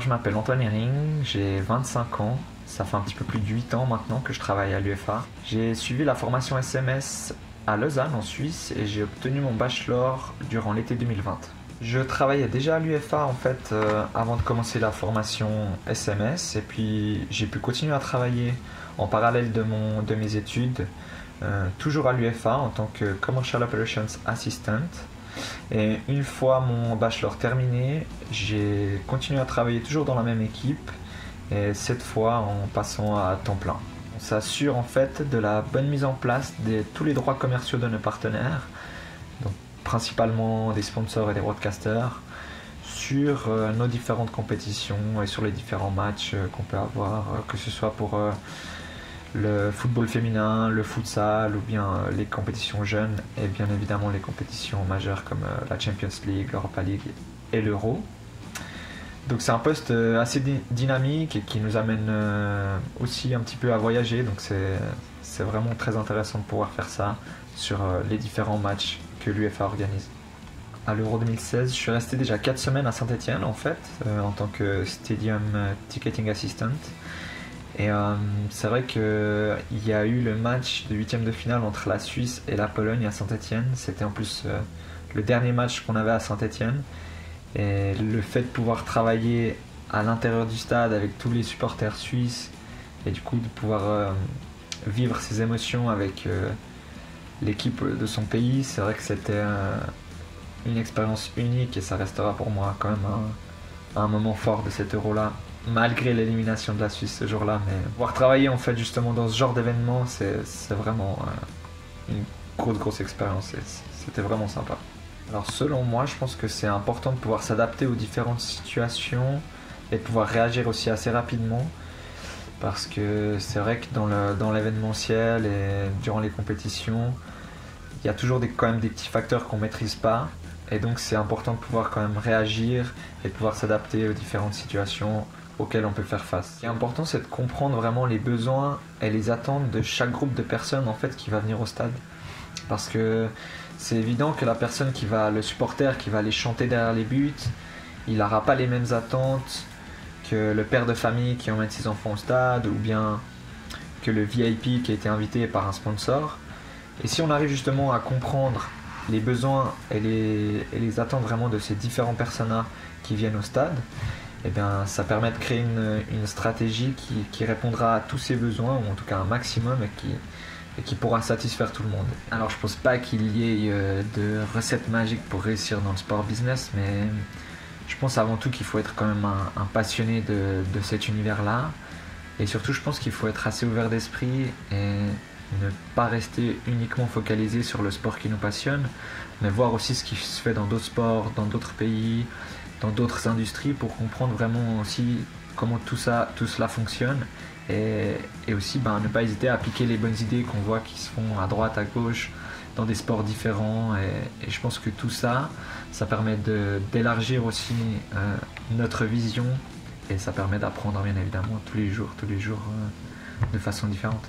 je m'appelle Antoine Hering, j'ai 25 ans. Ça fait un petit peu plus de 8 ans maintenant que je travaille à l'UFA. J'ai suivi la formation SMS à Lausanne en Suisse et j'ai obtenu mon bachelor durant l'été 2020. Je travaillais déjà à l'UFA en fait avant de commencer la formation SMS et puis j'ai pu continuer à travailler en parallèle de mes études, toujours à l'UFA en tant que Commercial Operations Assistant. Et une fois mon bachelor terminé, j'ai continué à travailler toujours dans la même équipe et cette fois en passant à temps plein. On s'assure en fait de la bonne mise en place de tous les droits commerciaux de nos partenaires, donc principalement des sponsors et des broadcasters, sur nos différentes compétitions et sur les différents matchs qu'on peut avoir, que ce soit pour le football féminin, le futsal ou bien les compétitions jeunes et bien évidemment les compétitions majeures comme la Champions League, l'Europa League et l'Euro. Donc c'est un poste assez dynamique et qui nous amène aussi un petit peu à voyager, donc c'est vraiment très intéressant de pouvoir faire ça sur les différents matchs que l'UFA organise. À l'Euro 2016, je suis resté déjà 4 semaines à Saint-Étienne en fait, en tant que Stadium Ticketing Assistant. Et c'est vrai qu'il y a eu le match de 8e de finale entre la Suisse et la Pologne à Saint-Étienne. C'était en plus le dernier match qu'on avait à Saint-Étienne. Et le fait de pouvoir travailler à l'intérieur du stade avec tous les supporters suisses et du coup de pouvoir vivre ses émotions avec l'équipe de son pays, c'est vrai que c'était une expérience unique et ça restera pour moi quand même un moment fort de cet Euro-là. Malgré l'élimination de la Suisse ce jour-là, mais pouvoir travailler en fait justement dans ce genre d'événement, c'est vraiment une grosse expérience et c'était vraiment sympa. Alors selon moi, je pense que c'est important de pouvoir s'adapter aux différentes situations et de pouvoir réagir aussi assez rapidement parce que c'est vrai que dans l'événementiel et durant les compétitions, il y a toujours quand même des petits facteurs qu'on ne maîtrise pas et donc c'est important de pouvoir quand même réagir et de pouvoir s'adapter aux différentes situations auxquelles on peut faire face. Ce qui est important, c'est de comprendre vraiment les besoins et les attentes de chaque groupe de personnes en fait qui va venir au stade. Parce que c'est évident que le supporter qui va aller chanter derrière les buts, il n'aura pas les mêmes attentes que le père de famille qui emmène ses enfants au stade ou bien que le VIP qui a été invité par un sponsor. Et si on arrive justement à comprendre les besoins et les attentes vraiment de ces différents personas qui viennent au stade, eh bien, ça permet de créer une stratégie qui répondra à tous ces besoins, ou en tout cas un maximum, et qui pourra satisfaire tout le monde. Alors je pense pas qu'il y ait de recettes magiques pour réussir dans le sport business, mais je pense avant tout qu'il faut être quand même un passionné de cet univers-là. Et surtout je pense qu'il faut être assez ouvert d'esprit et ne pas rester uniquement focalisé sur le sport qui nous passionne, mais voir aussi ce qui se fait dans d'autres sports, dans d'autres pays, dans d'autres industries pour comprendre vraiment aussi comment tout cela fonctionne et aussi ne pas hésiter à appliquer les bonnes idées qu'on voit qui se font à droite, à gauche, dans des sports différents et je pense que tout ça permet d'élargir aussi notre vision et ça permet d'apprendre bien évidemment tous les jours de façon différente.